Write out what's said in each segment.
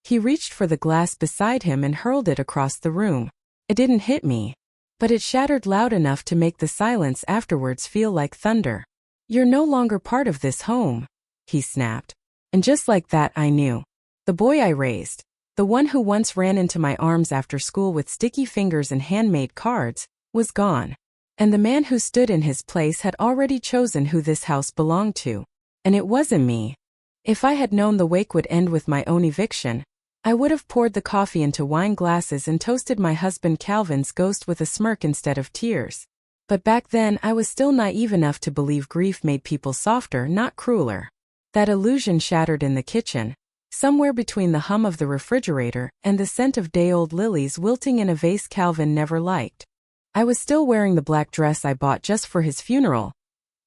He reached for the glass beside him and hurled it across the room. It didn't hit me, but it shattered loud enough to make the silence afterwards feel like thunder. "You're no longer part of this home," he snapped. And just like that I knew. The boy I raised, the one who once ran into my arms after school with sticky fingers and handmade cards, was gone. And the man who stood in his place had already chosen who this house belonged to. And it wasn't me. If I had known the wake would end with my own eviction, I would have poured the coffee into wine glasses and toasted my husband Calvin's ghost with a smirk instead of tears. But back then I was still naive enough to believe grief made people softer, not crueler. That illusion shattered in the kitchen, somewhere between the hum of the refrigerator and the scent of day-old lilies wilting in a vase Calvin never liked. I was still wearing the black dress I bought just for his funeral,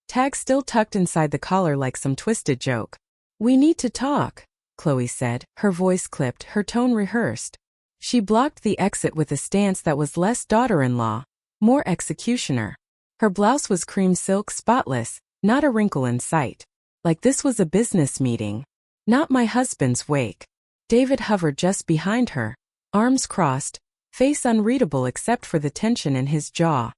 tag still tucked inside the collar like some twisted joke. "We need to talk," Chloe said, her voice clipped, her tone rehearsed. She blocked the exit with a stance that was less daughter-in-law, more executioner. Her blouse was cream silk, spotless, not a wrinkle in sight. Like this was a business meeting, not my husband's wake. David hovered just behind her, arms crossed, face unreadable except for the tension in his jaw.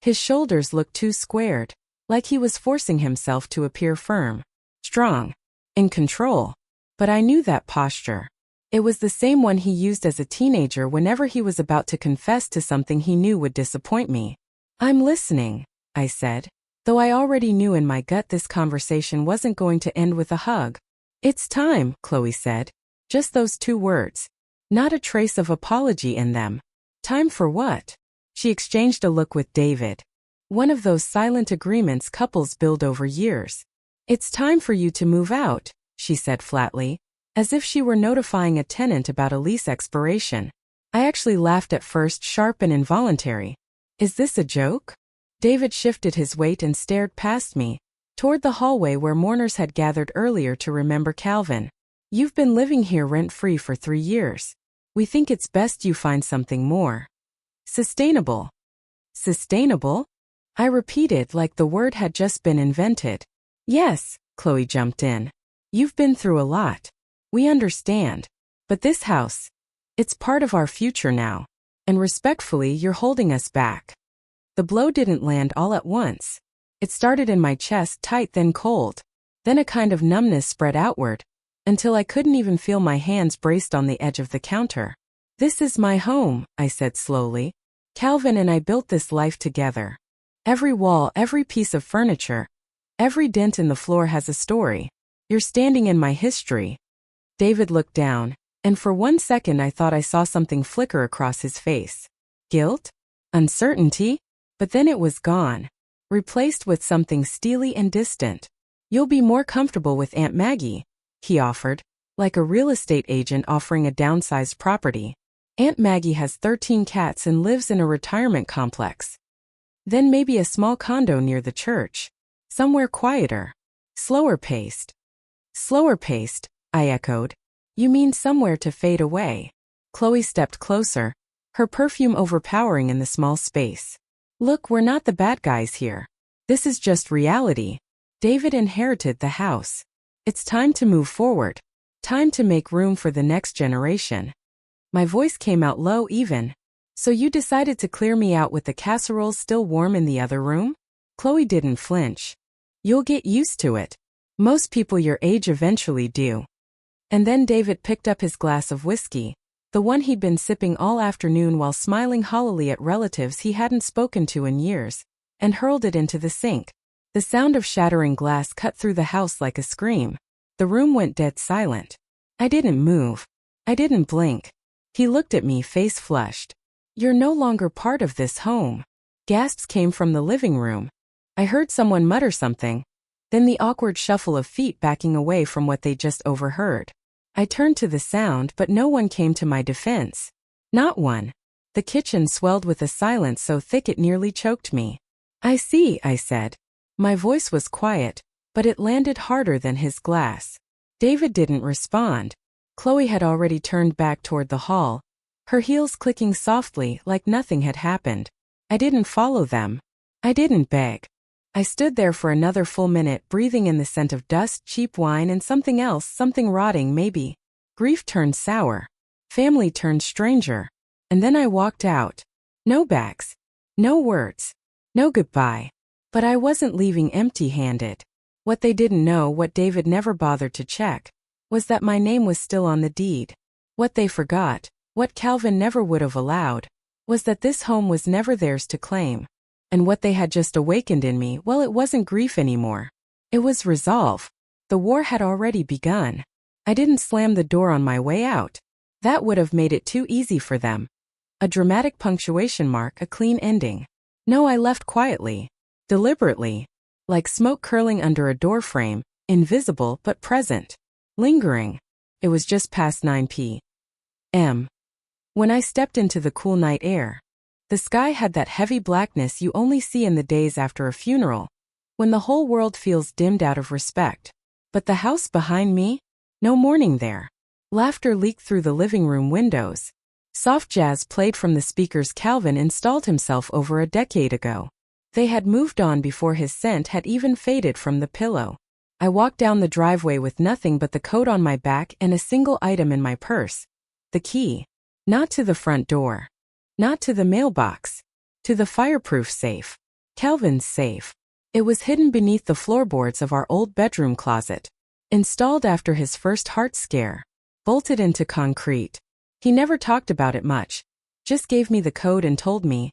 His shoulders looked too squared, like he was forcing himself to appear firm, strong, in control. But I knew that posture. It was the same one he used as a teenager whenever he was about to confess to something he knew would disappoint me. "I'm listening," I said, though I already knew in my gut this conversation wasn't going to end with a hug. "It's time," Chloe said. Just those two words. Not a trace of apology in them. "Time for what?" She exchanged a look with David. One of those silent agreements couples build over years. "It's time for you to move out," she said flatly, as if she were notifying a tenant about a lease expiration. I actually laughed at first, sharp and involuntary. "Is this a joke?" David shifted his weight and stared past me, toward the hallway where mourners had gathered earlier to remember Calvin. "You've been living here rent-free for 3 years. We think it's best you find something more sustainable." "Sustainable?" I repeated like the word had just been invented. "Yes," Chloe jumped in. "You've been through a lot. We understand. But this house, it's part of our future now. And respectfully, you're holding us back." The blow didn't land all at once. It started in my chest, tight then cold. Then a kind of numbness spread outward, until I couldn't even feel my hands braced on the edge of the counter. "This is my home," I said slowly. "Calvin and I built this life together. Every wall, every piece of furniture, every dent in the floor has a story. You're standing in my history." David looked down, and for 1 second I thought I saw something flicker across his face. Guilt? Uncertainty? But then it was gone, replaced with something steely and distant. "You'll be more comfortable with Aunt Maggie," he offered, like a real estate agent offering a downsized property. "Aunt Maggie has 13 cats and lives in a retirement complex. Then maybe a small condo near the church. Somewhere quieter. Slower paced." "Slower paced," I echoed. "You mean somewhere to fade away?" Chloe stepped closer, her perfume overpowering in the small space. "Look, we're not the bad guys here. This is just reality. David inherited the house. It's time to move forward. Time to make room for the next generation." My voice came out low even. "So you decided to clear me out with the casseroles still warm in the other room?" Chloe didn't flinch. "You'll get used to it. Most people your age eventually do." And then David picked up his glass of whiskey, the one he'd been sipping all afternoon while smiling hollowly at relatives he hadn't spoken to in years, and hurled it into the sink. The sound of shattering glass cut through the house like a scream. The room went dead silent. I didn't move. I didn't blink. He looked at me, face flushed. "You're no longer part of this home." Gasps came from the living room. I heard someone mutter something, then the awkward shuffle of feet backing away from what they just overheard. I turned to the sound, but no one came to my defense. Not one. The kitchen swelled with a silence so thick it nearly choked me. "I see," I said. My voice was quiet, but it landed harder than his glass. David didn't respond. Chloe had already turned back toward the hall, her heels clicking softly like nothing had happened. I didn't follow them. I didn't beg. I stood there for another full minute, breathing in the scent of dust, cheap wine, and something else, something rotting maybe. Grief turned sour. Family turned stranger. And then I walked out. No bags. No words. No goodbye. But I wasn't leaving empty-handed. What they didn't know, what David never bothered to check, was that my name was still on the deed. What they forgot, what Calvin never would have allowed, was that this home was never theirs to claim. And what they had just awakened in me, well, it wasn't grief anymore. It was resolve. The war had already begun. I didn't slam the door on my way out. That would have made it too easy for them. A dramatic punctuation mark, a clean ending. No, I left quietly. Deliberately. Like smoke curling under a doorframe, invisible but present. Lingering. It was just past 9 p.m. when I stepped into the cool night air. The sky had that heavy blackness you only see in the days after a funeral, when the whole world feels dimmed out of respect. But the house behind me? No mourning there. Laughter leaked through the living room windows. Soft jazz played from the speakers Calvin installed himself over a decade ago. They had moved on before his scent had even faded from the pillow. I walked down the driveway with nothing but the coat on my back and a single item in my purse. The key. Not to the front door. Not to the mailbox. To the fireproof safe. Calvin's safe. It was hidden beneath the floorboards of our old bedroom closet. Installed after his first heart scare. Bolted into concrete. He never talked about it much. Just gave me the code and told me,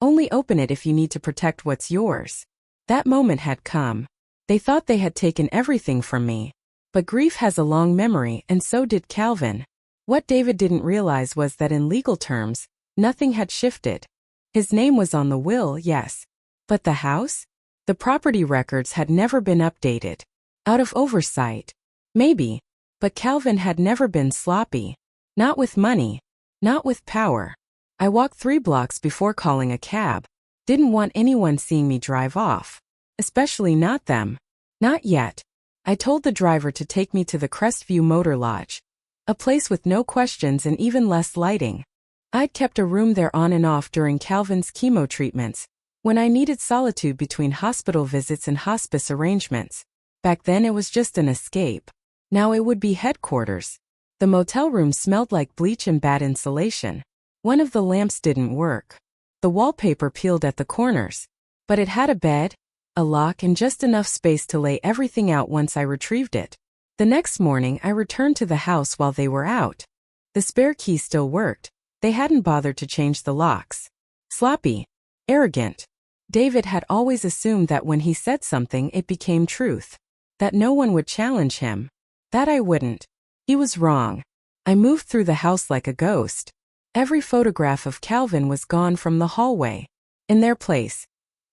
only open it if you need to protect what's yours. That moment had come. They thought they had taken everything from me. But grief has a long memory, and so did Calvin. What David didn't realize was that in legal terms, nothing had shifted. His name was on the will, yes. But the house? The property records had never been updated. Out of oversight. Maybe. But Calvin had never been sloppy. Not with money. Not with power. I walked 3 blocks before calling a cab. Didn't want anyone seeing me drive off. Especially not them. Not yet. I told the driver to take me to the Crestview Motor Lodge. A place with no questions and even less lighting. I'd kept a room there on and off during Calvin's chemo treatments, when I needed solitude between hospital visits and hospice arrangements. Back then it was just an escape. Now it would be headquarters. The motel room smelled like bleach and bad insulation. One of the lamps didn't work. The wallpaper peeled at the corners. But it had a bed, a lock, and just enough space to lay everything out once I retrieved it. The next morning I returned to the house while they were out. The spare key still worked. They hadn't bothered to change the locks. Sloppy. Arrogant. David had always assumed that when he said something it became truth. That no one would challenge him. That I wouldn't. He was wrong. I moved through the house like a ghost. Every photograph of Calvin was gone from the hallway. In their place,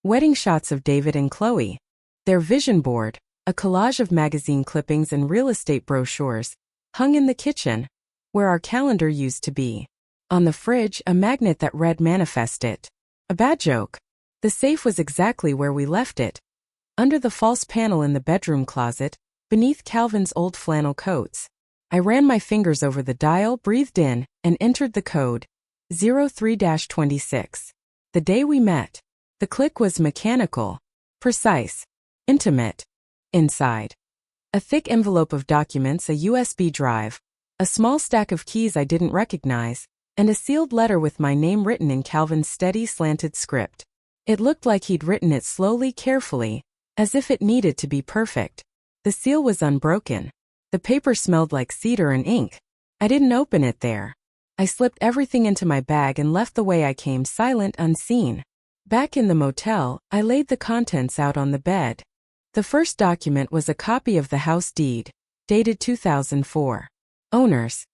wedding shots of David and Chloe. Their vision board, a collage of magazine clippings and real estate brochures, hung in the kitchen, where our calendar used to be. On the fridge, a magnet that read "Manifest It." A bad joke. The safe was exactly where we left it. Under the false panel in the bedroom closet, beneath Calvin's old flannel coats. I ran my fingers over the dial, breathed in, and entered the code. 03-26. The day we met. The click was mechanical. Precise. Intimate. Inside. A thick envelope of documents, a USB drive, a small stack of keys I didn't recognize, and a sealed letter with my name written in Calvin's steady, slanted script. It looked like he'd written it slowly, carefully, as if it needed to be perfect. The seal was unbroken. The paper smelled like cedar and ink. I didn't open it there. I slipped everything into my bag and left the way I came, silent, unseen. Back in the motel, I laid the contents out on the bed. The first document was a copy of the house deed, dated 2004. Owners: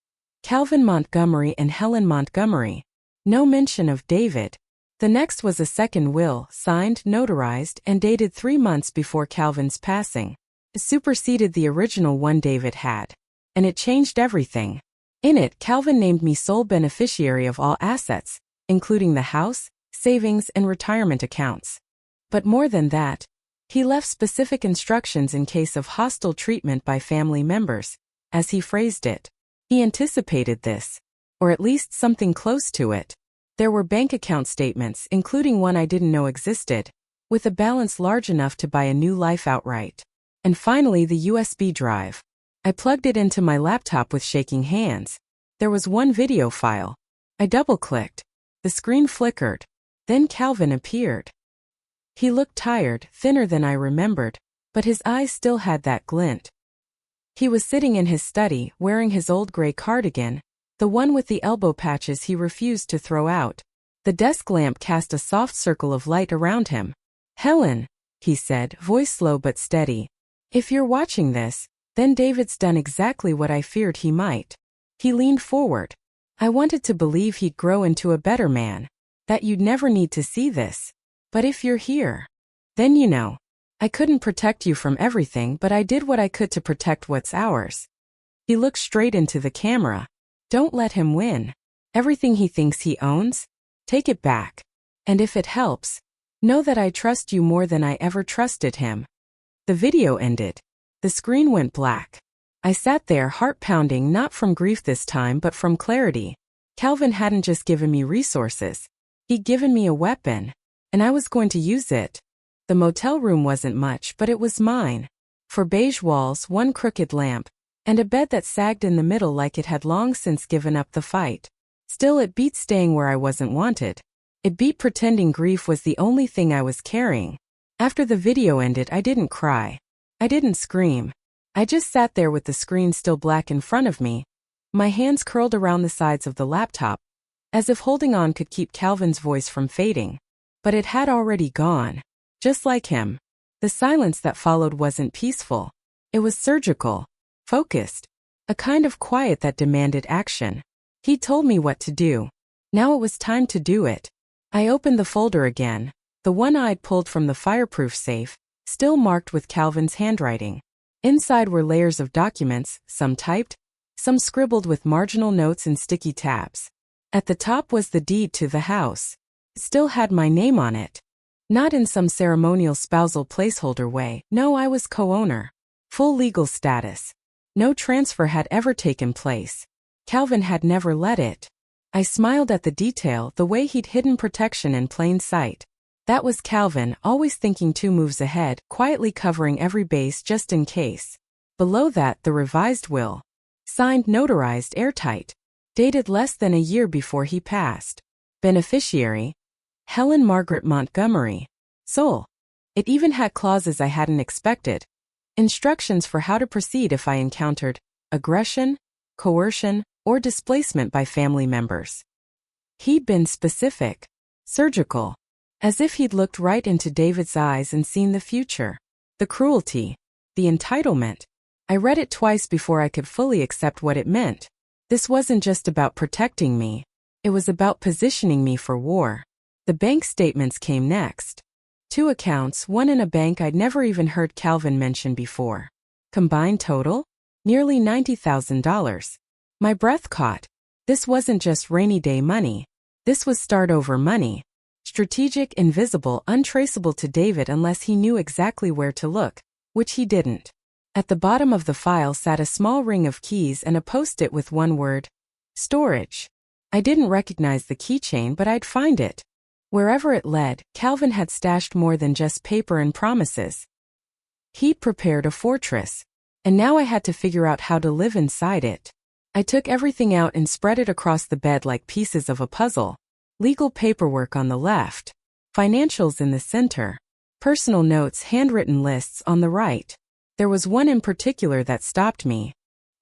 Calvin Montgomery and Helen Montgomery. No mention of David. The next was a second will, signed, notarized, and dated 3 months before Calvin's passing. It superseded the original one David had. And it changed everything. In it, Calvin named me sole beneficiary of all assets, including the house, savings, and retirement accounts. But more than that, he left specific instructions in case of hostile treatment by family members, as he phrased it. He anticipated this. Or at least something close to it. There were bank account statements, including one I didn't know existed, with a balance large enough to buy a new life outright. And finally the USB drive. I plugged it into my laptop with shaking hands. There was one video file. I double-clicked. The screen flickered. Then Calvin appeared. He looked tired, thinner than I remembered, but his eyes still had that glint. He was sitting in his study, wearing his old gray cardigan, the one with the elbow patches he refused to throw out. The desk lamp cast a soft circle of light around him. "Helen," he said, voice slow but steady. "If you're watching this, then David's done exactly what I feared he might." He leaned forward. "I wanted to believe he'd grow into a better man, that you'd never need to see this. But if you're here, then you know. I couldn't protect you from everything, but I did what I could to protect what's ours." He looked straight into the camera. "Don't let him win. Everything he thinks he owns, take it back. And if it helps, know that I trust you more than I ever trusted him." The video ended. The screen went black. I sat there, heart pounding, not from grief this time but from clarity. Calvin hadn't just given me resources. He'd given me a weapon, and I was going to use it. The motel room wasn't much, but it was mine. For beige walls, one crooked lamp, and a bed that sagged in the middle like it had long since given up the fight. Still, it beat staying where I wasn't wanted. It beat pretending grief was the only thing I was carrying. After the video ended, I didn't cry. I didn't scream. I just sat there with the screen still black in front of me, my hands curled around the sides of the laptop, as if holding on could keep Calvin's voice from fading. But it had already gone. Just like him. The silence that followed wasn't peaceful. It was surgical, focused, a kind of quiet that demanded action. He told me what to do. Now it was time to do it. I opened the folder again, the one I'd pulled from the fireproof safe, still marked with Calvin's handwriting. Inside were layers of documents, some typed, some scribbled with marginal notes and sticky tabs. At the top was the deed to the house. It still had my name on it. Not in some ceremonial spousal placeholder way. No, I was co-owner. Full legal status. No transfer had ever taken place. Calvin had never let it. I smiled at the detail, the way he'd hidden protection in plain sight. That was Calvin, always thinking 2 moves ahead, quietly covering every base just in case. Below that, the revised will. Signed, notarized, airtight. Dated less than a year before he passed. Beneficiary: Helen Margaret Montgomery. Soul. It even had clauses I hadn't expected. Instructions for how to proceed if I encountered aggression, coercion, or displacement by family members. He'd been specific. Surgical. As if he'd looked right into David's eyes and seen the future. The cruelty. The entitlement. I read it twice before I could fully accept what it meant. This wasn't just about protecting me. It was about positioning me for war. The bank statements came next. 2 accounts, one in a bank I'd never even heard Calvin mention before. Combined total? Nearly $90,000. My breath caught. This wasn't just rainy day money. This was start-over money. Strategic, invisible, untraceable to David unless he knew exactly where to look, which he didn't. At the bottom of the file sat a small ring of keys and a post-it with one word: storage. I didn't recognize the keychain, but I'd find it. Wherever it led, Calvin had stashed more than just paper and promises. He'd prepared a fortress, and now I had to figure out how to live inside it. I took everything out and spread it across the bed like pieces of a puzzle. Legal paperwork on the left, financials in the center, personal notes, handwritten lists on the right. There was one in particular that stopped me.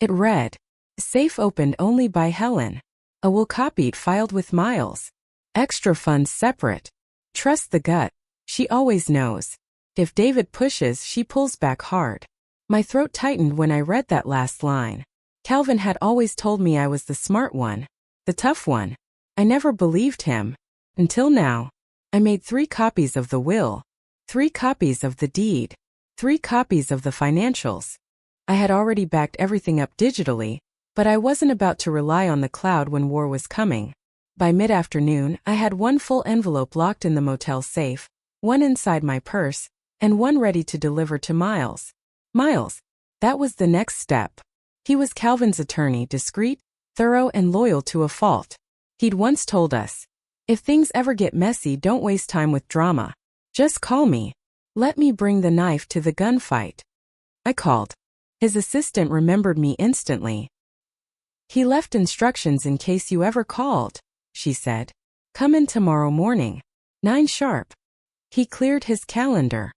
It read, "Safe opened only by Helen. A will copied filed with Miles. Extra funds separate. Trust the gut. She always knows. If David pushes, she pulls back hard." My throat tightened when I read that last line. Calvin had always told me I was the smart one, the tough one. I never believed him. Until now. I made 3 copies of the will, 3 copies of the deed, 3 copies of the financials. I had already backed everything up digitally, but I wasn't about to rely on the cloud when war was coming. By mid-afternoon, I had 1 full envelope locked in the motel safe, 1 inside my purse, and 1 ready to deliver to Miles. Miles. That was the next step. He was Calvin's attorney, discreet, thorough, and loyal to a fault. He'd once told us, "If things ever get messy, don't waste time with drama. Just call me. Let me bring the knife to the gunfight." I called. His assistant remembered me instantly. He left instructions in case you ever called, she said. Come in tomorrow morning. 9 sharp. He cleared his calendar.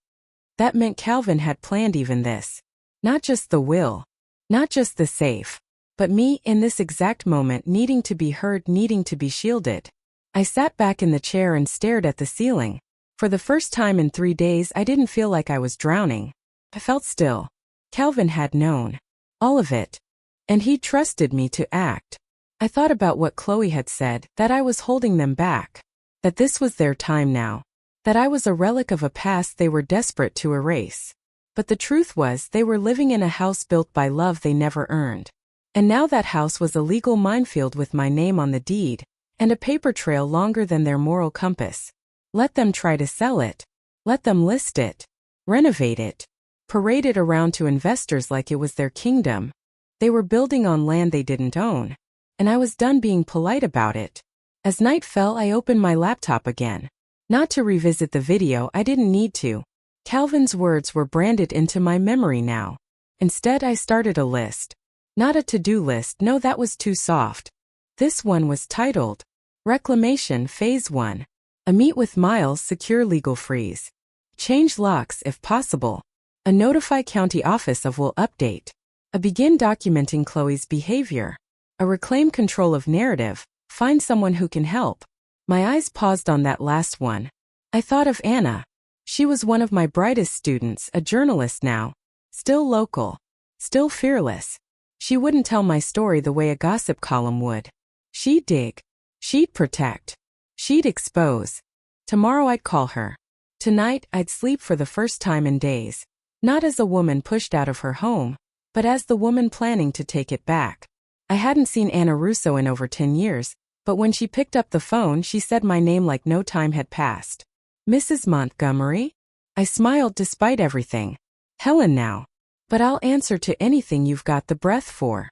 That meant Calvin had planned even this. Not just the will. Not just the safe. But me, in this exact moment, needing to be heard, needing to be shielded. I sat back in the chair and stared at the ceiling. For the first time in 3 days, I didn't feel like I was drowning. I felt still. Calvin had known. All of it. And he trusted me to act. I thought about what Chloe had said, that I was holding them back. That this was their time now. That I was a relic of a past they were desperate to erase. But the truth was, they were living in a house built by love they never earned. And now that house was a legal minefield with my name on the deed, and a paper trail longer than their moral compass. Let them try to sell it. Let them list it. Renovate it. Parade it around to investors like it was their kingdom. They were building on land they didn't own. And I was done being polite about it. As night fell, I opened my laptop again. Not to revisit the video, I didn't need to. Calvin's words were branded into my memory now. Instead, I started a list. Not a to-do list, no, that was too soft. This one was titled, Reclamation Phase 1. A meet with Miles, secure legal freeze. Change locks if possible. A notify county office of will update. A begin documenting Chloe's behavior. A reclaim control of narrative. Find someone who can help. My eyes paused on that last one. I thought of Anna. She was one of my brightest students, a journalist now. Still local. Still fearless. She wouldn't tell my story the way a gossip column would. She'd dig. She'd protect. She'd expose. Tomorrow I'd call her. Tonight I'd sleep for the first time in days. Not as a woman pushed out of her home, but as the woman planning to take it back. I hadn't seen Anna Russo in over 10 years, but when she picked up the phone, she said my name like no time had passed. Mrs. Montgomery? I smiled despite everything. Helen now. But I'll answer to anything you've got the breath for.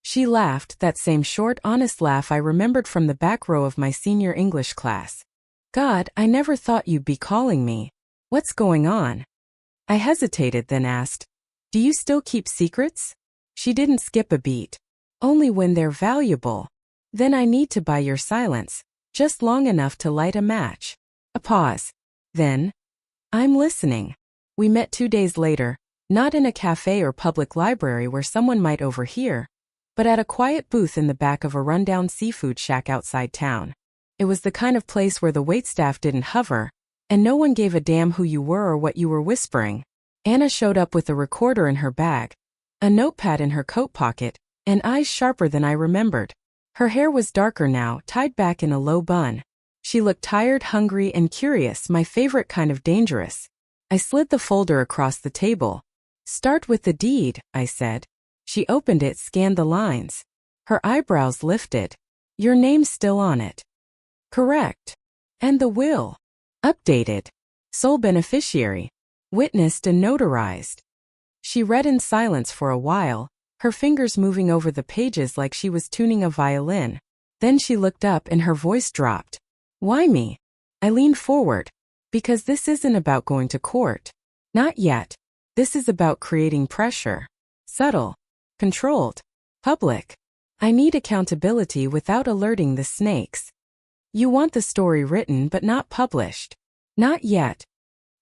She laughed, that same short, honest laugh I remembered from the back row of my senior English class. God, I never thought you'd be calling me. What's going on? I hesitated, then asked, do you still keep secrets? She didn't skip a beat. Only when they're valuable. Then I need to buy your silence, just long enough to light a match. A pause. Then, I'm listening. We met 2 days later, not in a cafe or public library where someone might overhear, but at a quiet booth in the back of a rundown seafood shack outside town. It was the kind of place where the waitstaff didn't hover, and no one gave a damn who you were or what you were whispering. Anna showed up with a recorder in her bag, a notepad in her coat pocket, and eyes sharper than I remembered. Her hair was darker now, tied back in a low bun. She looked tired, hungry, and curious, my favorite kind of dangerous. I slid the folder across the table. Start with the deed, I said. She opened it, scanned the lines. Her eyebrows lifted. Your name's still on it. Correct. And the will. Updated. Sole beneficiary. Witnessed and notarized. She read in silence for a while, her fingers moving over the pages like she was tuning a violin. Then she looked up and her voice dropped. Why me? I leaned forward. Because this isn't about going to court. Not yet. This is about creating pressure. Subtle. Controlled. Public. I need accountability without alerting the snakes. You want the story written but not published. Not yet.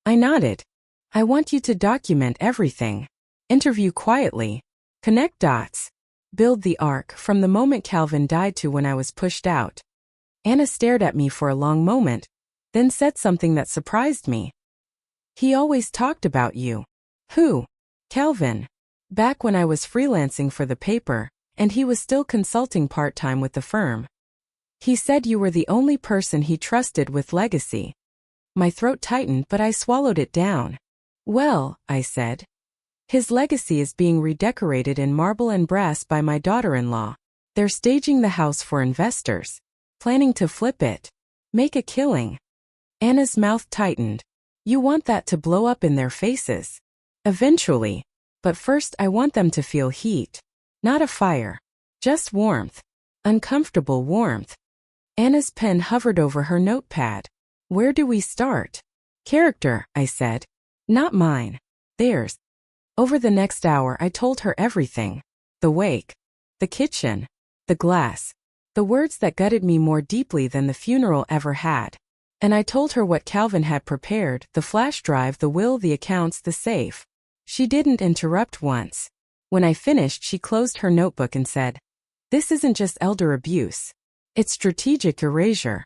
I nodded. I want you to document everything. Interview quietly. Connect dots. Build the arc from the moment Calvin died to when I was pushed out. Anna stared at me for a long moment, then said something that surprised me. He always talked about you. Who? Calvin. Back when I was freelancing for the paper, and he was still consulting part-time with the firm. He said you were the only person he trusted with legacy. My throat tightened, but I swallowed it down. Well, I said. His legacy is being redecorated in marble and brass by my daughter-in-law. They're staging the house for investors. Planning to flip it. Make a killing. Anna's mouth tightened. You want that to blow up in their faces. Eventually. But first I want them to feel heat. Not a fire. Just warmth. Uncomfortable warmth. Anna's pen hovered over her notepad. Where do we start? Character, I said. Not mine. Theirs. Over the next hour I told her everything. The wake. The kitchen. The glass. The words that gutted me more deeply than the funeral ever had. And I told her what Calvin had prepared, the flash drive, the will, the accounts, the safe. She didn't interrupt once. When I finished, she closed her notebook and said, "This isn't just elder abuse. It's strategic erasure."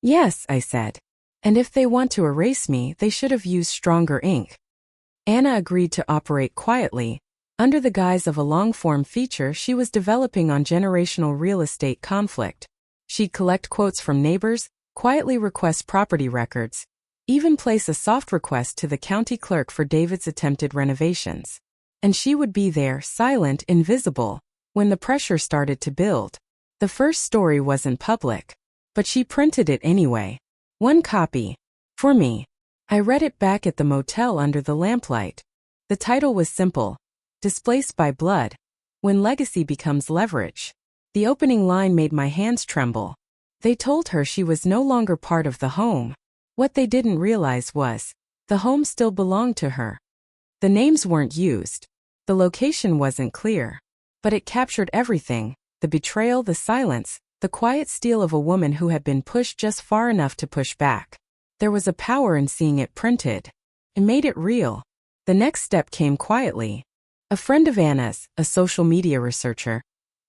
"Yes," I said. "And if they want to erase me, they should have used stronger ink." Anna agreed to operate quietly. Under the guise of a long-form feature she was developing on generational real estate conflict. She'd collect quotes from neighbors, quietly request property records, even place a soft request to the county clerk for David's attempted renovations. And she would be there, silent, invisible, when the pressure started to build. The first story wasn't public, but she printed it anyway. One copy. For me. I read it back at the motel under the lamplight. The title was simple. Displaced by blood. When legacy becomes leverage. The opening line made my hands tremble. They told her she was no longer part of the home. What they didn't realize was, the home still belonged to her. The names weren't used. The location wasn't clear. But it captured everything, the betrayal, the silence, the quiet steel of a woman who had been pushed just far enough to push back. There was a power in seeing it printed. It made it real. The next step came quietly. A friend of Anna's, a social media researcher,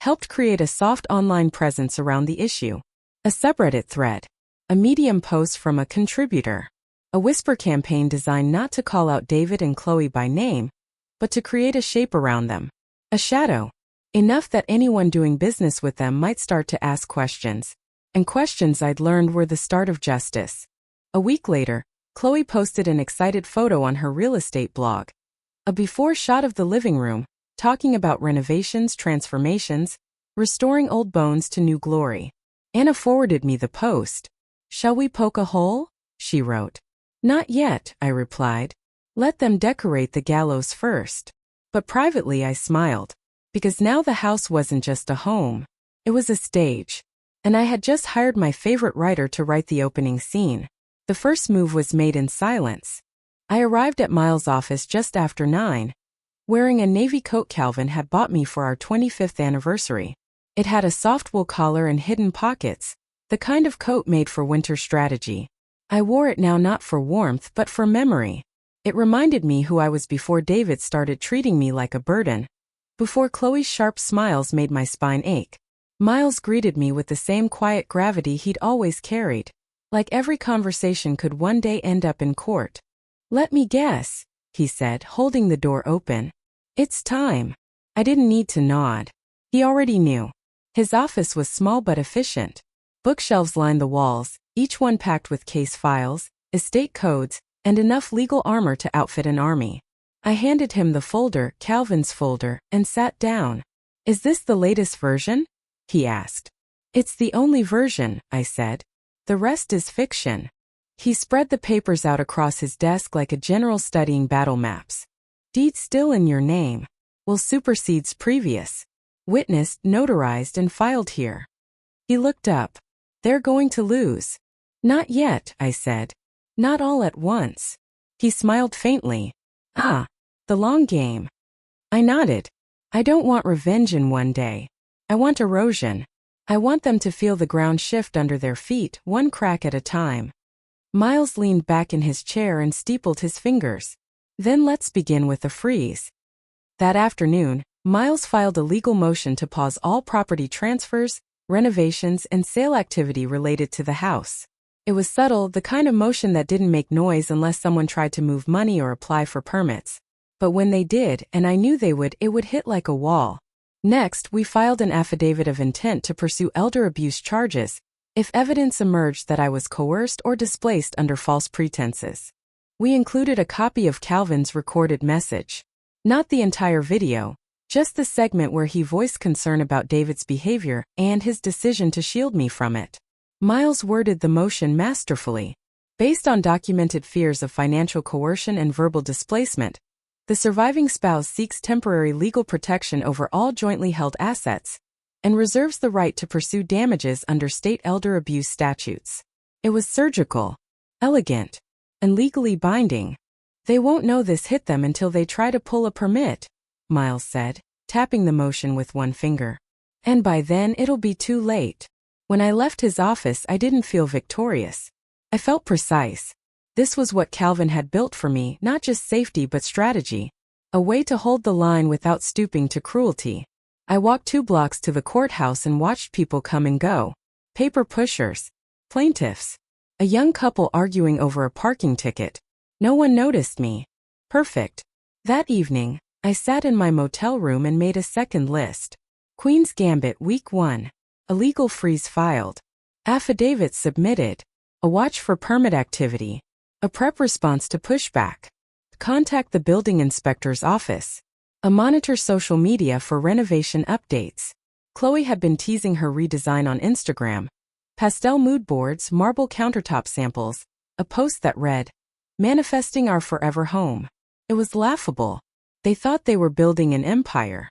helped create a soft online presence around the issue. A subreddit thread. A Medium post from a contributor. A whisper campaign designed not to call out David and Chloe by name, but to create a shape around them. A shadow. Enough that anyone doing business with them might start to ask questions. And questions I'd learned were the start of justice. A week later, Chloe posted an excited photo on her real estate blog. A before shot of the living room, talking about renovations, transformations, restoring old bones to new glory. Anna forwarded me the post. "Shall we poke a hole?" she wrote. "Not yet," I replied. "Let them decorate the gallows first." But privately I smiled. Because now the house wasn't just a home. It was a stage. And I had just hired my favorite writer to write the opening scene. The first move was made in silence. I arrived at Miles' office just after 9, wearing a navy coat Calvin had bought me for our 25th anniversary. It had a soft wool collar and hidden pockets, the kind of coat made for winter strategy. I wore it now not for warmth but for memory. It reminded me who I was before David started treating me like a burden. Before Chloe's sharp smiles made my spine ache. Miles greeted me with the same quiet gravity he'd always carried. Like every conversation could one day end up in court. "Let me guess," he said, holding the door open. "It's time." I didn't need to nod. He already knew. His office was small but efficient. Bookshelves lined the walls, each one packed with case files, estate codes, and enough legal armor to outfit an army. I handed him the folder, Calvin's folder, and sat down. "Is this the latest version?" he asked. "It's the only version," I said. "The rest is fiction." He spread the papers out across his desk like a general studying battle maps. "Deed still in your name. Will supersedes previous. Witnessed, notarized, and filed here." He looked up. "They're going to lose." "Not yet," I said. "Not all at once." He smiled faintly. "Ah, the long game." I nodded. "I don't want revenge in one day. I want erosion. I want them to feel the ground shift under their feet, one crack at a time." Miles leaned back in his chair and steepled his fingers. "Then let's begin with a freeze." That afternoon, Miles filed a legal motion to pause all property transfers, renovations, and sale activity related to the house. It was subtle, the kind of motion that didn't make noise unless someone tried to move money or apply for permits. But when they did, and I knew they would, it would hit like a wall. Next, we filed an affidavit of intent to pursue elder abuse charges if evidence emerged that I was coerced or displaced under false pretenses. We included a copy of Calvin's recorded message. Not the entire video, just the segment where he voiced concern about David's behavior and his decision to shield me from it. Miles worded the motion masterfully. Based on documented fears of financial coercion and verbal displacement, the surviving spouse seeks temporary legal protection over all jointly held assets and reserves the right to pursue damages under state elder abuse statutes. It was surgical, elegant, and legally binding. They won't know this hit them until they try to pull a permit, Miles said, tapping the motion with one finger. And by then it'll be too late. When I left his office, I didn't feel victorious. I felt precise. This was what Calvin had built for me, not just safety but strategy. A way to hold the line without stooping to cruelty. I walked 2 blocks to the courthouse and watched people come and go. Paper pushers. Plaintiffs. A young couple arguing over a parking ticket. No one noticed me. Perfect. That evening, I sat in my motel room and made a second list. Queen's Gambit Week 1. A legal freeze filed. Affidavits submitted. A watch for permit activity. A prep response to pushback. Contact the building inspector's office. A monitor social media for renovation updates. Chloe had been teasing her redesign on Instagram. Pastel mood boards, marble countertop samples. A post that read, "Manifesting our forever home." It was laughable. They thought they were building an empire.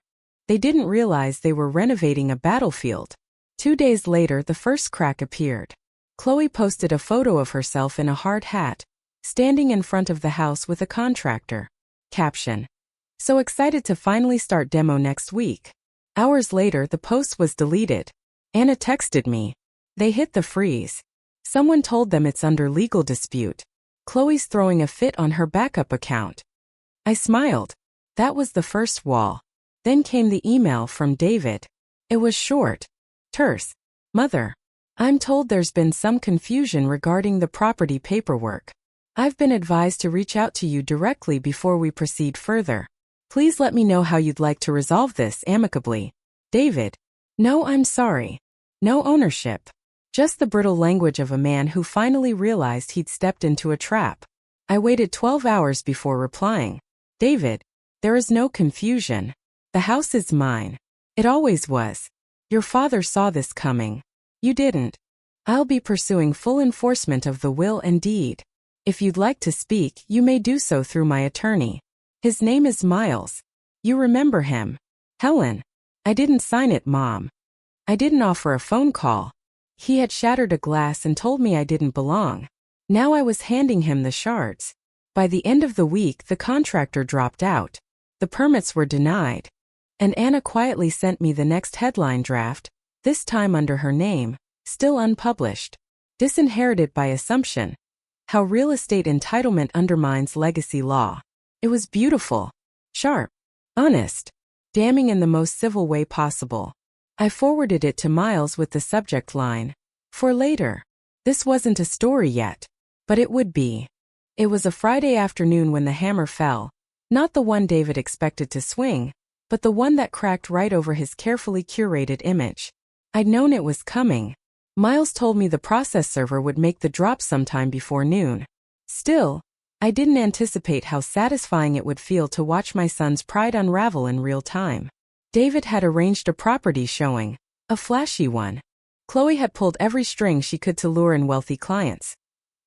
They didn't realize they were renovating a battlefield. 2 days later, the first crack appeared. Chloe posted a photo of herself in a hard hat, standing in front of the house with a contractor. Caption: "So excited to finally start demo next week." Hours later, the post was deleted. Anna texted me. They hit the freeze. Someone told them it's under legal dispute. Chloe's throwing a fit on her backup account. I smiled. That was the first wall. Then came the email from David. It was short. Terse. "Mother, I'm told there's been some confusion regarding the property paperwork. I've been advised to reach out to you directly before we proceed further. Please let me know how you'd like to resolve this amicably. David." No, I'm sorry. No ownership. Just the brittle language of a man who finally realized he'd stepped into a trap. I waited 12 hours before replying. "David, there is no confusion. The house is mine. It always was. Your father saw this coming. You didn't. I'll be pursuing full enforcement of the will and deed. If you'd like to speak, you may do so through my attorney. His name is Miles. You remember him. Helen. I didn't sign it, Mom. I didn't offer a phone call. He had shattered a glass and told me I didn't belong. Now I was handing him the shards. By the end of the week, the contractor dropped out. The permits were denied. And Anna quietly sent me the next headline draft, this time under her name, still unpublished. Disinherited by assumption. How real estate entitlement undermines legacy law. It was beautiful. Sharp. Honest. Damning in the most civil way possible. I forwarded it to Miles with the subject line, "For later." This wasn't a story yet. But it would be. It was a Friday afternoon when the hammer fell. Not the one David expected to swing, but the one that cracked right over his carefully curated image. I'd known it was coming. Miles told me the process server would make the drop sometime before noon. Still, I didn't anticipate how satisfying it would feel to watch my son's pride unravel in real time. David had arranged a property showing, a flashy one. Chloe had pulled every string she could to lure in wealthy clients.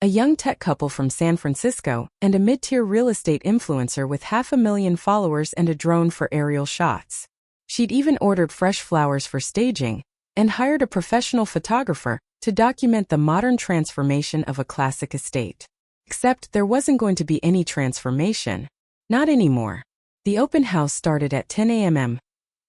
A young tech couple from San Francisco and a mid-tier real estate influencer with 500,000 followers and a drone for aerial shots. She'd even ordered fresh flowers for staging and hired a professional photographer to document the modern transformation of a classic estate. Except there wasn't going to be any transformation. Not anymore. The open house started at 10 a.m.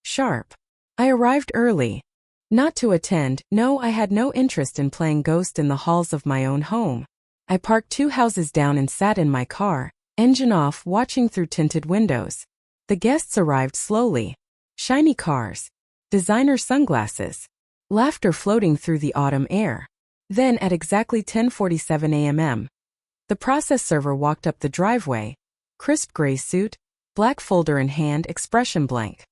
sharp. I arrived early. Not to attend, no, I had no interest in playing ghost in the halls of my own home. I parked 2 houses down and sat in my car, engine off, watching through tinted windows. The guests arrived slowly. Shiny cars. Designer sunglasses. Laughter floating through the autumn air. Then at exactly 10:47 a.m. the process server walked up the driveway. Crisp gray suit, black folder in hand, expression blank.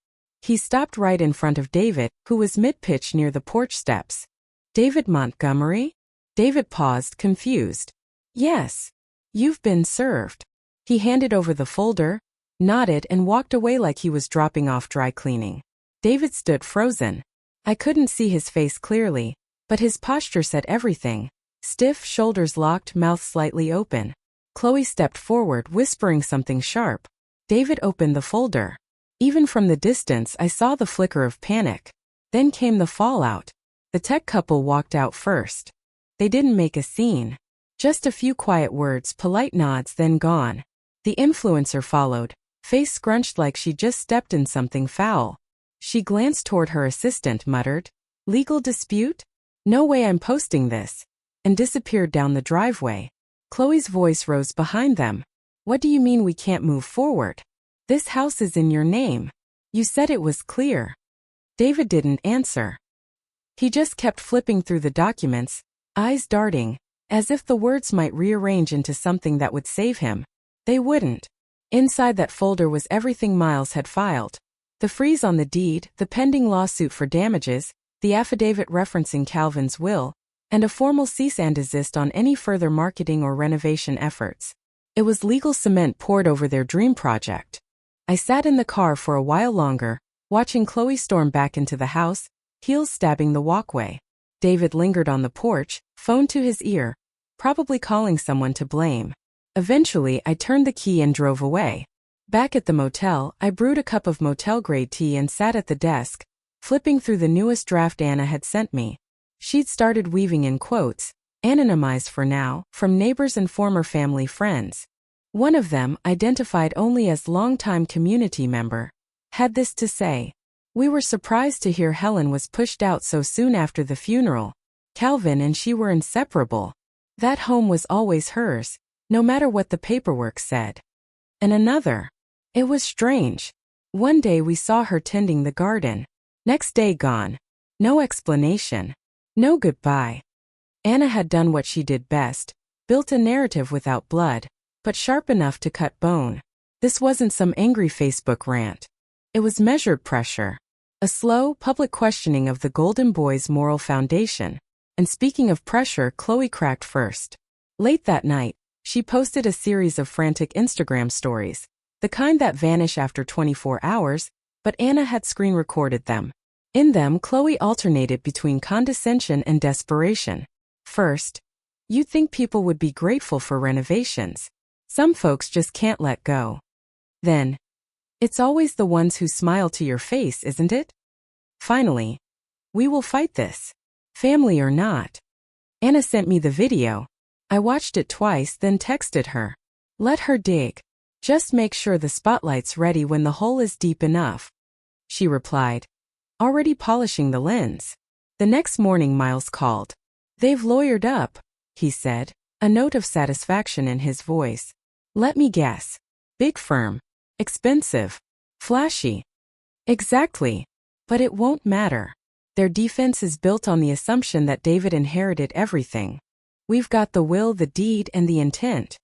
He stopped right in front of David, who was mid-pitch near the porch steps. "David Montgomery?" David paused, confused. "Yes. You've been served." He handed over the folder, nodded, and walked away like he was dropping off dry cleaning. David stood frozen. I couldn't see his face clearly, but his posture said everything. Stiff, shoulders locked, mouth slightly open. Chloe stepped forward, whispering something sharp. David opened the folder. Even from the distance, I saw the flicker of panic. Then came the fallout. The tech couple walked out first. They didn't make a scene. Just a few quiet words, polite nods, then gone. The influencer followed, face scrunched like she just stepped in something foul. She glanced toward her assistant, muttered, "Legal dispute? No way I'm posting this," and disappeared down the driveway. Chloe's voice rose behind them. "What do you mean we can't move forward? This house is in your name. You said it was clear." David didn't answer. He just kept flipping through the documents, eyes darting, as if the words might rearrange into something that would save him. They wouldn't. Inside that folder was everything Miles had filed. The freeze on the deed, the pending lawsuit for damages, the affidavit referencing Calvin's will, and a formal cease and desist on any further marketing or renovation efforts. It was legal cement poured over their dream project. I sat in the car for a while longer, watching Chloe storm back into the house, heels stabbing the walkway. David lingered on the porch, phone to his ear, probably calling someone to blame. Eventually, I turned the key and drove away. Back at the motel, I brewed a cup of motel-grade tea and sat at the desk, flipping through the newest draft Anna had sent me. She'd started weaving in quotes, anonymized for now, from neighbors and former family friends. One of them, identified only as longtime community member, had this to say: "We were surprised to hear Helen was pushed out so soon after the funeral. Calvin and she were inseparable. That home was always hers, no matter what the paperwork said." And another: "It was strange. One day we saw her tending the garden. Next day gone. No explanation. No goodbye." Anna had done what she did best, built a narrative without blood, but sharp enough to cut bone. This wasn't some angry Facebook rant. It was measured pressure. A slow, public questioning of the Golden Boy's moral foundation. And speaking of pressure, Chloe cracked first. Late that night, she posted a series of frantic Instagram stories, the kind that vanish after 24 hours, but Anna had screen recorded them. In them, Chloe alternated between condescension and desperation. First, "You'd think people would be grateful for renovations. Some folks just can't let go." Then, "It's always the ones who smile to your face, isn't it?" Finally, "We will fight this, family or not." Anna sent me the video. I watched it twice, then texted her. "Let her dig. Just make sure the spotlight's ready when the hole is deep enough." She replied, "Already polishing the lens." The next morning Miles called. "They've lawyered up," he said, a note of satisfaction in his voice. "Let me guess. Big firm. Expensive. Flashy." "Exactly. But it won't matter. Their defense is built on the assumption that David inherited everything. We've got the will, the deed, and the intent."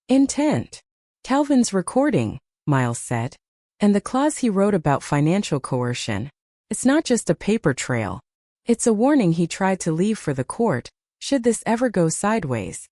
"Intent? Calvin's recording," Miles said. "And the clause he wrote about financial coercion. It's not just a paper trail. It's a warning he tried to leave for the court, should this ever go sideways.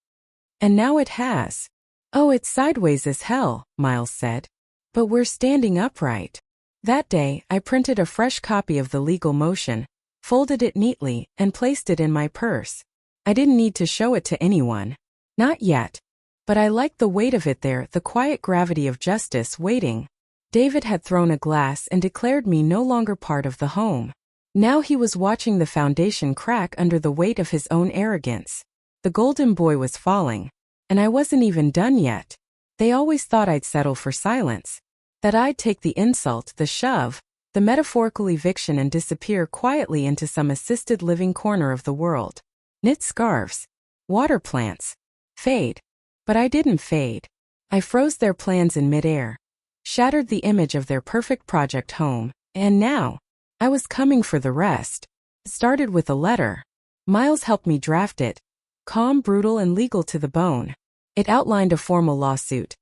And now it has." "Oh, it's sideways as hell," Miles said. "But we're standing upright." That day, I printed a fresh copy of the legal motion, folded it neatly, and placed it in my purse. I didn't need to show it to anyone. Not yet. But I liked the weight of it there, the quiet gravity of justice waiting. David had thrown a glass and declared me no longer part of the home. Now he was watching the foundation crack under the weight of his own arrogance. The Golden Boy was falling. And I wasn't even done yet. They always thought I'd settle for silence. That I'd take the insult, the shove, the metaphorical eviction and disappear quietly into some assisted living corner of the world. Knit scarves. Water plants. Fade. But I didn't fade. I froze their plans in midair. Shattered the image of their perfect project home. And now, I was coming for the rest. It started with a letter. Miles helped me draft it. Calm, brutal, and legal to the bone. It outlined a formal lawsuit.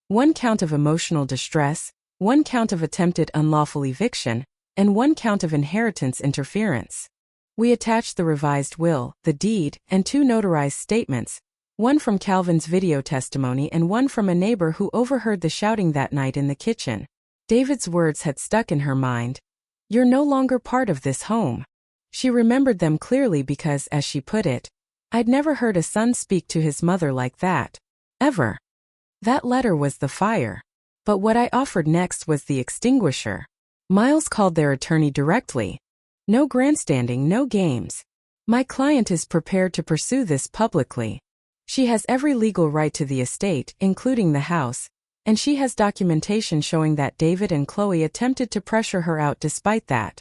1 count of emotional distress, 1 count of attempted unlawful eviction, and 1 count of inheritance interference. We attached the revised will, the deed, and 2 notarized statements, one from Calvin's video testimony and one from a neighbor who overheard the shouting that night in the kitchen. David's words had stuck in her mind. "You're no longer part of this home." She remembered them clearly because, as she put it, I'd never heard a son speak to his mother like that. Ever. That letter was the fire. But what I offered next was the extinguisher. Miles called their attorney directly. "No grandstanding, no games. My client is prepared to pursue this publicly. She has every legal right to the estate, including the house, And she has documentation showing that David and Chloe attempted to pressure her out despite that.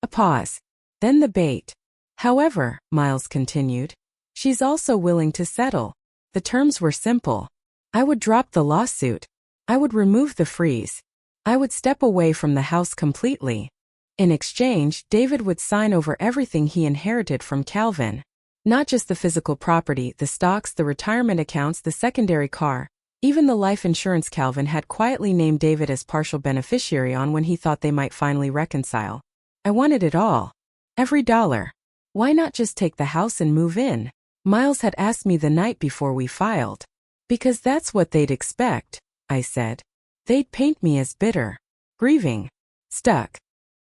A pause. Then the bait. However, Miles continued, she's also willing to settle. The terms were simple. I would drop the lawsuit. I would remove the freeze. I would step away from the house completely. In exchange, David would sign over everything he inherited from Calvin. Not just the physical property, the stocks, the retirement accounts, the secondary car, even the life insurance Calvin had quietly named David as partial beneficiary on when he thought they might finally reconcile. I wanted it all. Every dollar. Why not just take the house and move in? Miles had asked me the night before we filed. Because that's what they'd expect, I said. They'd paint me as bitter, grieving, stuck.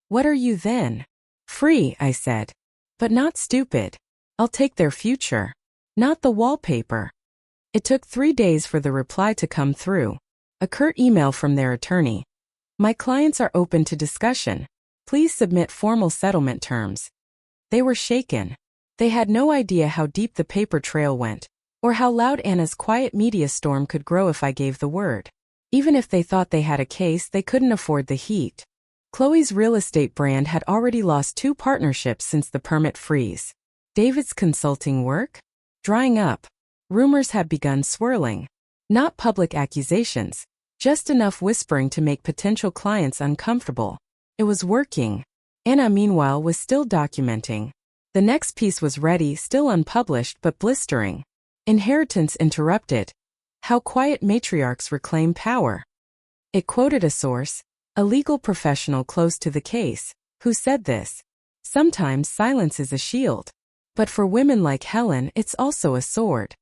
What are you then? Free, I said. But not stupid. I'll take their future, not the wallpaper. It took 3 days for the reply to come through. A curt email from their attorney. My clients are open to discussion. Please submit formal settlement terms. They were shaken. They had no idea how deep the paper trail went, or how loud Anna's quiet media storm could grow if I gave the word. Even if they thought they had a case, they couldn't afford the heat. Chloe's real estate brand had already lost 2 partnerships since the permit freeze. David's consulting work? Drying up. Rumors had begun swirling. Not public accusations, just enough whispering to make potential clients uncomfortable. It was working. Anna, meanwhile, was still documenting. The next piece was ready, still unpublished but blistering. Inheritance interrupted. How quiet matriarchs reclaim power. It quoted a source, a legal professional close to the case, who said this. Sometimes silence is a shield. But for women like Helen, it's also a sword.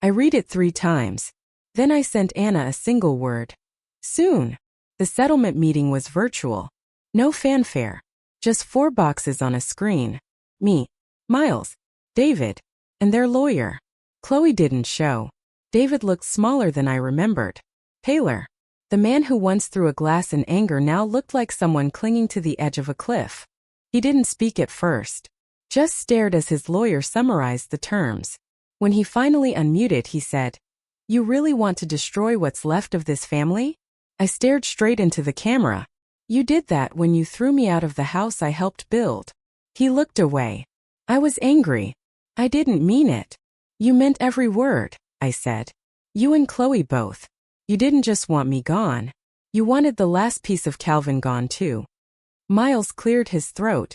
I read it 3 times. Then I sent Anna a single word. Soon. The settlement meeting was virtual. No fanfare. Just 4 boxes on a screen. Me, Miles, David, and their lawyer. Chloe didn't show. David looked smaller than I remembered. Paler. The man who once threw a glass in anger now looked like someone clinging to the edge of a cliff. He didn't speak at first. Just stared as his lawyer summarized the terms. When he finally unmuted, he said, "You really want to destroy what's left of this family?" I stared straight into the camera. "You did that when you threw me out of the house I helped build." He looked away. I was angry. "I didn't mean it." "You meant every word," I said. "You and Chloe both. You didn't just want me gone. You wanted the last piece of Calvin gone too." Miles cleared his throat.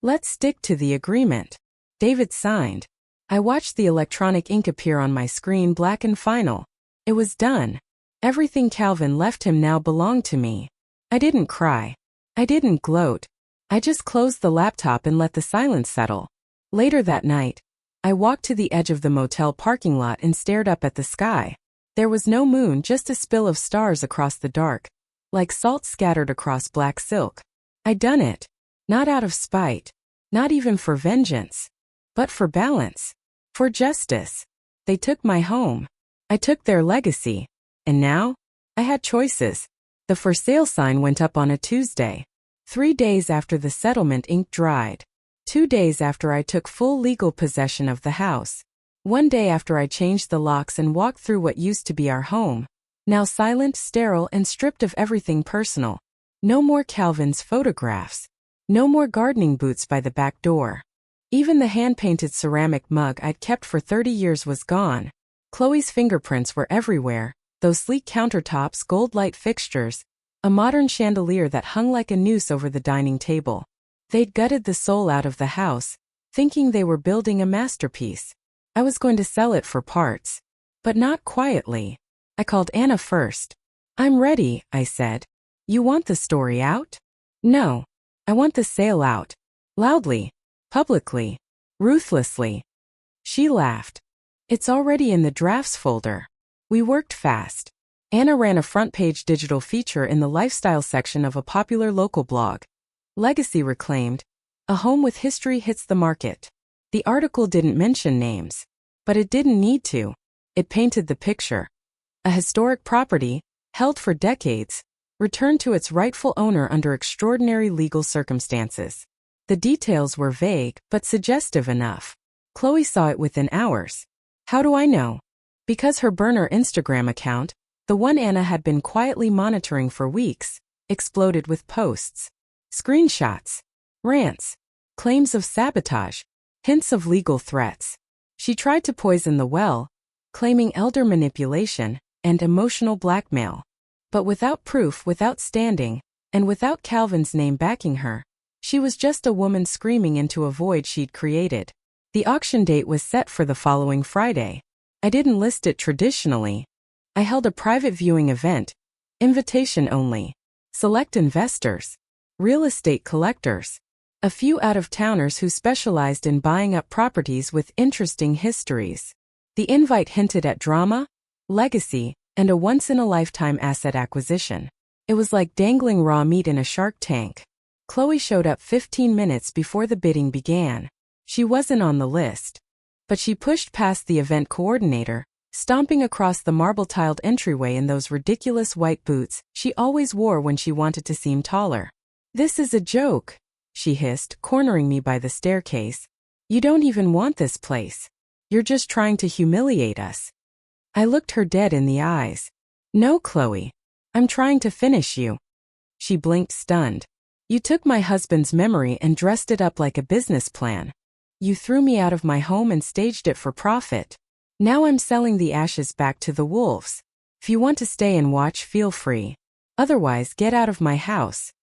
"Let's stick to the agreement." David signed. I watched the electronic ink appear on my screen, black and final. It was done. Everything Calvin left him now belonged to me. I didn't cry. I didn't gloat. I just closed the laptop and let the silence settle. Later that night, I walked to the edge of the motel parking lot and stared up at the sky. There was no moon, just a spill of stars across the dark, like salt scattered across black silk. I'd done it. Not out of spite. Not even for vengeance. But for balance. For justice. They took my home. I took their legacy. And now? I had choices. The for sale sign went up on a Tuesday. 3 days after the settlement ink dried. 2 days after I took full legal possession of the house. 1 day after I changed the locks and walked through what used to be our home. Now silent, sterile, and stripped of everything personal. No more Calvin's photographs. No more gardening boots by the back door. Even the hand-painted ceramic mug I'd kept for 30 years was gone. Chloe's fingerprints were everywhere, those sleek countertops, gold light fixtures, a modern chandelier that hung like a noose over the dining table. They'd gutted the soul out of the house, thinking they were building a masterpiece. I was going to sell it for parts. But not quietly. I called Anna first. "I'm ready," I said. "You want the story out?" "No. I want the sale out. Loudly. Publicly. Ruthlessly." She laughed. "It's already in the drafts folder." We worked fast. Anna ran a front-page digital feature in the lifestyle section of a popular local blog. Legacy reclaimed. A home with history hits the market. The article didn't mention names. But it didn't need to. It painted the picture. A historic property, held for decades, returned to its rightful owner under extraordinary legal circumstances. The details were vague, but suggestive enough. Chloe saw it within hours. How do I know? Because her burner Instagram account, The one Anna had been quietly monitoring for weeks, exploded with posts, screenshots, rants, claims of sabotage, hints of legal threats. She tried to poison the well, claiming elder manipulation and emotional blackmail. But without proof, without standing, and without Calvin's name backing her, she was just a woman screaming into a void she'd created. The auction date was set for the following Friday. I didn't list it traditionally. I held a private viewing event, invitation only. Select investors, real estate collectors, a few out-of-towners who specialized in buying up properties with interesting histories. The invite hinted at drama, legacy, and a once-in-a-lifetime asset acquisition. It was like dangling raw meat in a shark tank. Chloe showed up 15 minutes before the bidding began. She wasn't on the list. But she pushed past the event coordinator, stomping across the marble-tiled entryway in those ridiculous white boots she always wore when she wanted to seem taller. "This is a joke," she hissed, cornering me by the staircase. "You don't even want this place. You're just trying to humiliate us." I looked her dead in the eyes. "No, Chloe. I'm trying to finish you." She blinked, stunned. "You took my husband's memory and dressed it up like a business plan. You threw me out of my home and staged it for profit. Now I'm selling the ashes back to the wolves. If you want to stay and watch, feel free. Otherwise, get out of my house."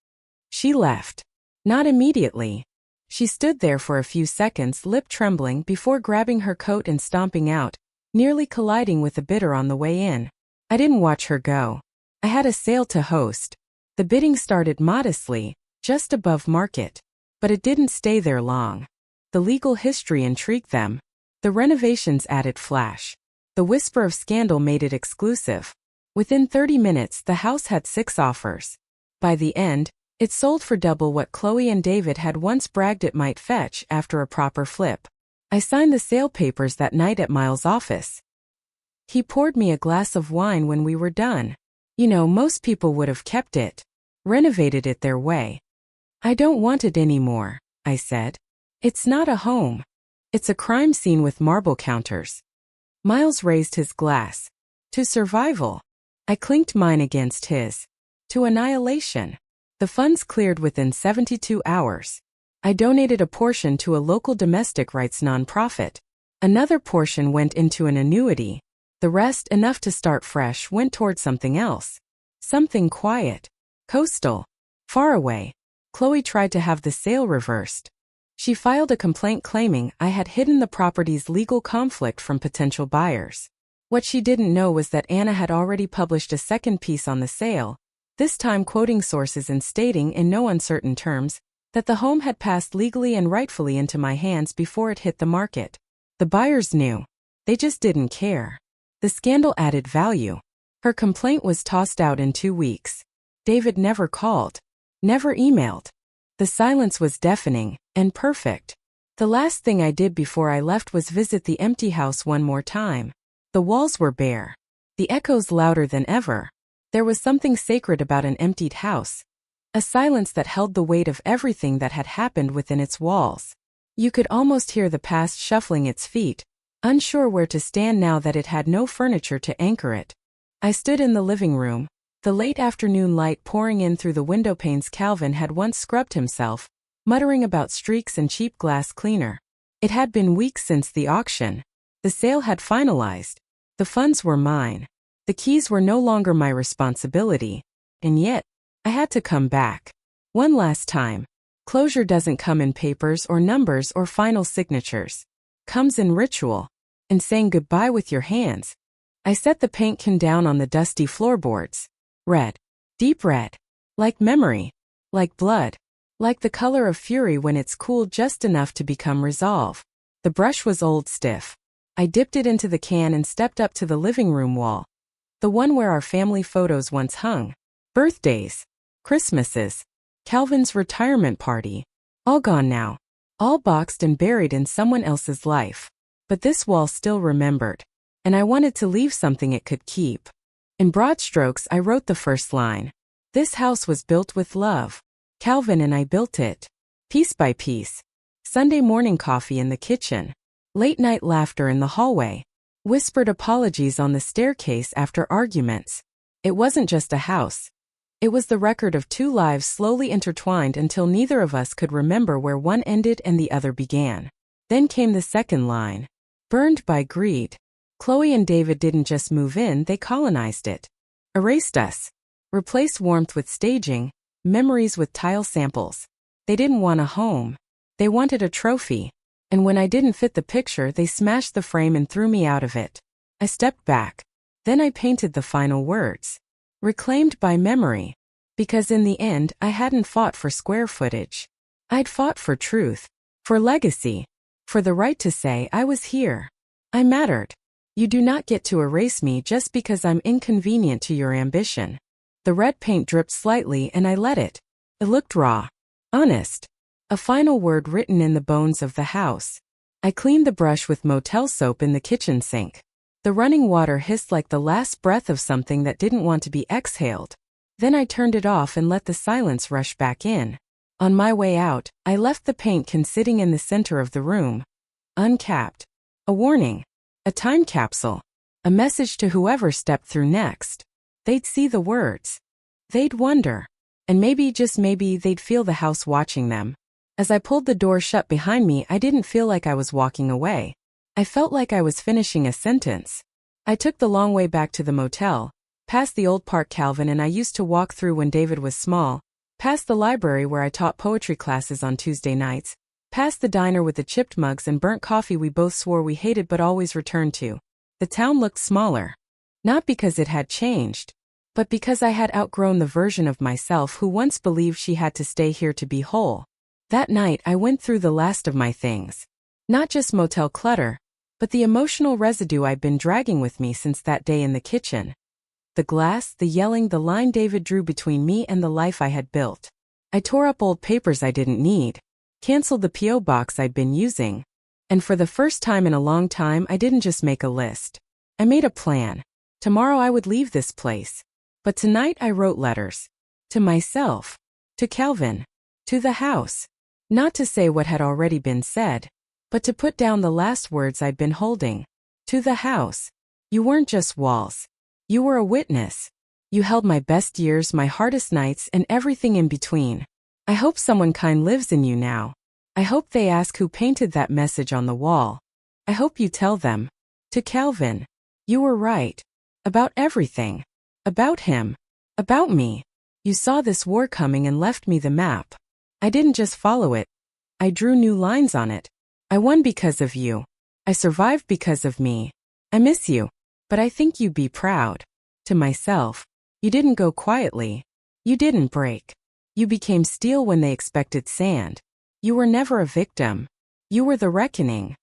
She left. Not immediately. She stood there for a few seconds, lip trembling, before grabbing her coat and stomping out, nearly colliding with a bidder on the way in. I didn't watch her go. I had a sale to host. The bidding started modestly, just above market. But it didn't stay there long. The legal history intrigued them. The renovations added flash. The whisper of scandal made it exclusive. Within 30 minutes, the house had 6 offers. By the end, it sold for double what Chloe and David had once bragged it might fetch after a proper flip. I signed the sale papers that night at Miles' office. He poured me a glass of wine when we were done. You know, most people would have kept it, renovated it their way. "I don't want it anymore," I said. "It's not a home. It's a crime scene with marble counters." Miles raised his glass. "To survival." I clinked mine against his. "To annihilation." The funds cleared within 72 hours. I donated a portion to a local domestic rights nonprofit. Another portion went into an annuity. The rest, enough to start fresh, went toward something else. Something quiet. Coastal. Far away. Chloe tried to have the sale reversed. She filed a complaint claiming I had hidden the property's legal conflict from potential buyers. What she didn't know was that Anna had already published a second piece on the sale, this time quoting sources and stating in no uncertain terms that the home had passed legally and rightfully into my hands before it hit the market. The buyers knew. They just didn't care. The scandal added value. Her complaint was tossed out in 2 weeks. David never called. Never emailed. The silence was deafening and perfect. The last thing I did before I left was visit the empty house one more time. The walls were bare. The echoes louder than ever. There was something sacred about an emptied house. A silence that held the weight of everything that had happened within its walls. You could almost hear the past shuffling its feet, unsure where to stand now that it had no furniture to anchor it. I stood in the living room, the late afternoon light pouring in through the window panes. Calvin had once scrubbed himself, muttering about streaks and cheap glass cleaner. It had been weeks since the auction. The sale had finalized. The funds were mine. The keys were no longer my responsibility. And yet, I had to come back. One last time. Closure doesn't come in papers or numbers or final signatures. Comes in ritual. In saying goodbye with your hands. I set the paint can down on the dusty floorboards. Red. Deep red. Like memory. Like blood. Like the color of fury when it's cooled just enough to become resolve. The brush was old, stiff. I dipped it into the can and stepped up to the living room wall. The one where our family photos once hung. Birthdays. Christmases. Calvin's retirement party. All gone now. All boxed and buried in someone else's life. But this wall still remembered. And I wanted to leave something it could keep. In broad strokes, I wrote the first line. This house was built with love. Calvin and I built it. Piece by piece. Sunday morning coffee in the kitchen. Late night laughter in the hallway. Whispered apologies on the staircase after arguments. It wasn't just a house. It was the record of two lives slowly intertwined until neither of us could remember where one ended and the other began. Then came the second line. Burned by greed. Chloe and David didn't just move in, they colonized it. Erased us. Replaced warmth with staging, memories with tile samples. They didn't want a home. They wanted a trophy. And when I didn't fit the picture, they smashed the frame and threw me out of it. I stepped back. Then I painted the final words. Reclaimed by memory. Because in the end, I hadn't fought for square footage. I'd fought for truth. For legacy. For the right to say I was here. I mattered. You do not get to erase me just because I'm inconvenient to your ambition. The red paint dripped slightly and I let it. It looked raw. Honest. A final word written in the bones of the house. I cleaned the brush with motel soap in the kitchen sink. The running water hissed like the last breath of something that didn't want to be exhaled. Then I turned it off and let the silence rush back in. On my way out, I left the paint can sitting in the center of the room. Uncapped. A warning. A time capsule. A message to whoever stepped through next. They'd see the words. They'd wonder. And maybe, just maybe, they'd feel the house watching them. As I pulled the door shut behind me, I didn't feel like I was walking away. I felt like I was finishing a sentence. I took the long way back to the motel, past the old park Calvin and I used to walk through when David was small, past the library where I taught poetry classes on Tuesday nights, past the diner with the chipped mugs and burnt coffee we both swore we hated but always returned to. The town looked smaller. Not because it had changed, but because I had outgrown the version of myself who once believed she had to stay here to be whole. That night I went through the last of my things. Not just motel clutter, but the emotional residue I'd been dragging with me since that day in the kitchen. The glass, the yelling, the line David drew between me and the life I had built. I tore up old papers I didn't need, canceled the P.O. box I'd been using, and for the first time in a long time I didn't just make a list. I made a plan. Tomorrow I would leave this place. But tonight I wrote letters. To myself. To Calvin. To the house. Not to say what had already been said, but to put down the last words I'd been holding. To the house. You weren't just walls. You were a witness. You held my best years, my hardest nights, and everything in between. I hope someone kind lives in you now. I hope they ask who painted that message on the wall. I hope you tell them. To Calvin. You were right. About everything. About him. About me. You saw this war coming and left me the map. I didn't just follow it. I drew new lines on it. I won because of you. I survived because of me. I miss you. But I think you'd be proud. To myself. You didn't go quietly. You didn't break. You became steel when they expected sand. You were never a victim. You were the reckoning.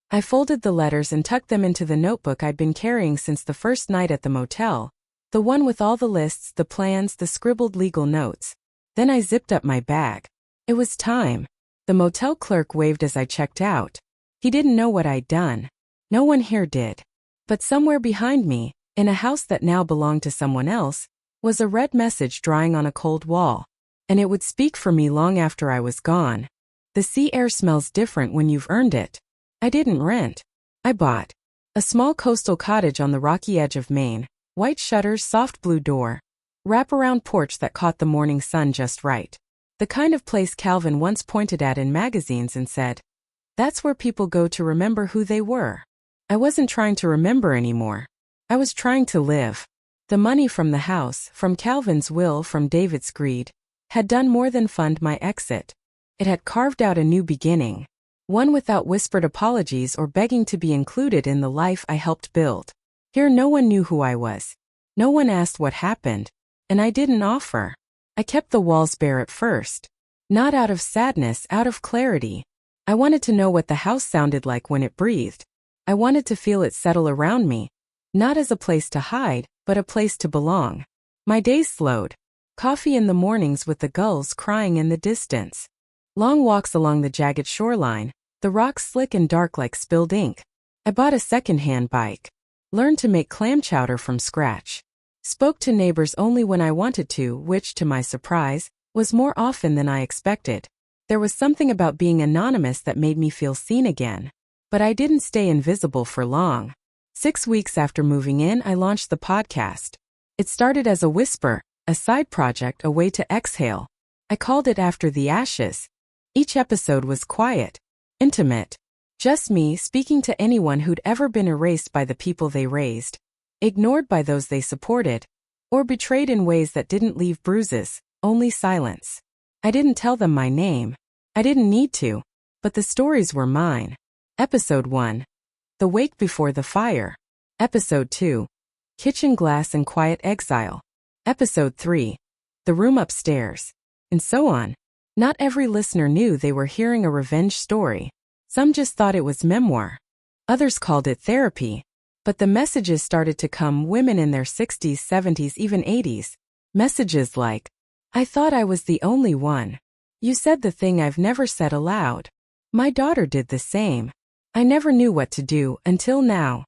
I folded the letters and tucked them into the notebook I'd been carrying since the first night at the motel. The one with all the lists, the plans, the scribbled legal notes. Then I zipped up my bag. It was time. The motel clerk waved as I checked out. He didn't know what I'd done. No one here did. But somewhere behind me, in a house that now belonged to someone else, was a red message drawing on a cold wall. And it would speak for me long after I was gone. The sea air smells different when you've earned it. I didn't rent. I bought. A small coastal cottage on the rocky edge of Maine, white shutters, soft blue door, wraparound porch that caught the morning sun just right. The kind of place Calvin once pointed at in magazines and said, "That's where people go to remember who they were." I wasn't trying to remember anymore. I was trying to live. The money from the house, from Calvin's will, from David's greed, had done more than fund my exit. It had carved out a new beginning. One without whispered apologies or begging to be included in the life I helped build. Here no one knew who I was. No one asked what happened. And I didn't offer. I kept the walls bare at first. Not out of sadness, out of clarity. I wanted to know what the house sounded like when it breathed. I wanted to feel it settle around me. Not as a place to hide, but a place to belong. My days slowed. Coffee in the mornings with the gulls crying in the distance. Long walks along the jagged shoreline, the rocks slick and dark like spilled ink. I bought a second-hand bike. Learned to make clam chowder from scratch. Spoke to neighbors only when I wanted to, which, to my surprise, was more often than I expected. There was something about being anonymous that made me feel seen again. But I didn't stay invisible for long. 6 weeks after moving in, I launched the podcast. It started as a whisper, a side project, a way to exhale. I called it After the Ashes. Each episode was quiet, intimate. Just me speaking to anyone who'd ever been erased by the people they raised, ignored by those they supported, or betrayed in ways that didn't leave bruises, only silence. I didn't tell them my name. I didn't need to, but the stories were mine. Episode 1. The Wake Before the Fire. Episode 2. Kitchen Glass and Quiet Exile. Episode 3. The Room Upstairs. And so on. Not every listener knew they were hearing a revenge story. Some just thought it was memoir. Others called it therapy. But the messages started to come, women in their 60s, 70s, even 80s. Messages like, I thought I was the only one. You said the thing I've never said aloud. My daughter did the same. I never knew what to do until now.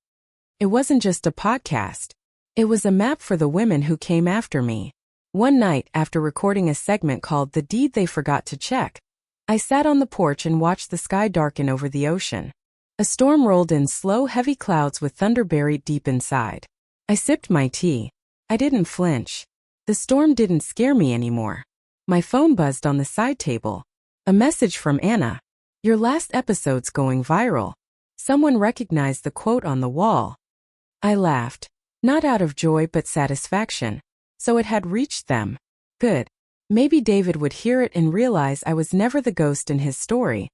It wasn't just a podcast. It was a map for the women who came after me. One night, after recording a segment called The Deed They Forgot to Check, I sat on the porch and watched the sky darken over the ocean. A storm rolled in, slow, heavy clouds with thunder buried deep inside. I sipped my tea. I didn't flinch. The storm didn't scare me anymore. My phone buzzed on the side table. A message from Anna. Your last episode's going viral. Someone recognized the quote on the wall. I laughed. Not out of joy but satisfaction. So it had reached them. Good. Maybe David would hear it and realize I was never the ghost in his story.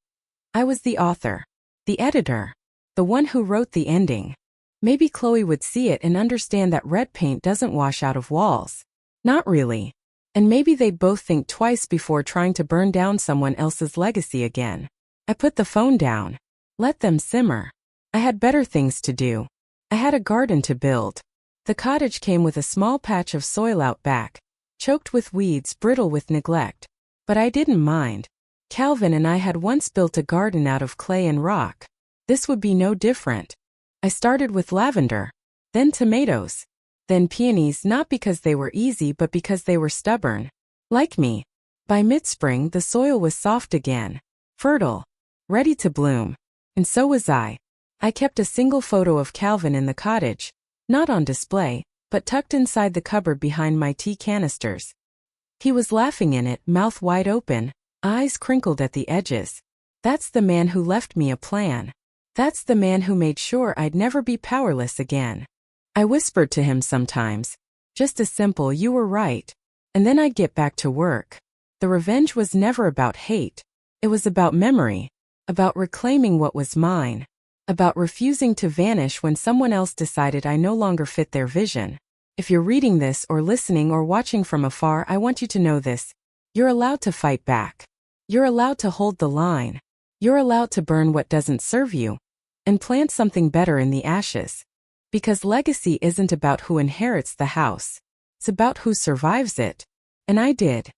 I was the author. The editor. The one who wrote the ending. Maybe Chloe would see it and understand that red paint doesn't wash out of walls. Not really. And maybe they'd both think twice before trying to burn down someone else's legacy again. I put the phone down. Let them simmer. I had better things to do. I had a garden to build. The cottage came with a small patch of soil out back, choked with weeds, brittle with neglect. But I didn't mind. Calvin and I had once built a garden out of clay and rock. This would be no different. I started with lavender, then tomatoes, then peonies, not because they were easy but because they were stubborn. Like me. By mid-spring the soil was soft again, fertile, ready to bloom. And so was I. I kept a single photo of Calvin in the cottage, not on display, but tucked inside the cupboard behind my tea canisters. He was laughing in it, mouth wide open, eyes crinkled at the edges. That's the man who left me a plan. That's the man who made sure I'd never be powerless again. I whispered to him sometimes, just a simple "you were right," and then I'd get back to work. The revenge was never about hate. It was about memory, about reclaiming what was mine, about refusing to vanish when someone else decided I no longer fit their vision. If you're reading this or listening or watching from afar, I want you to know this. You're allowed to fight back. You're allowed to hold the line. You're allowed to burn what doesn't serve you and plant something better in the ashes. Because legacy isn't about who inherits the house. It's about who survives it. And I did.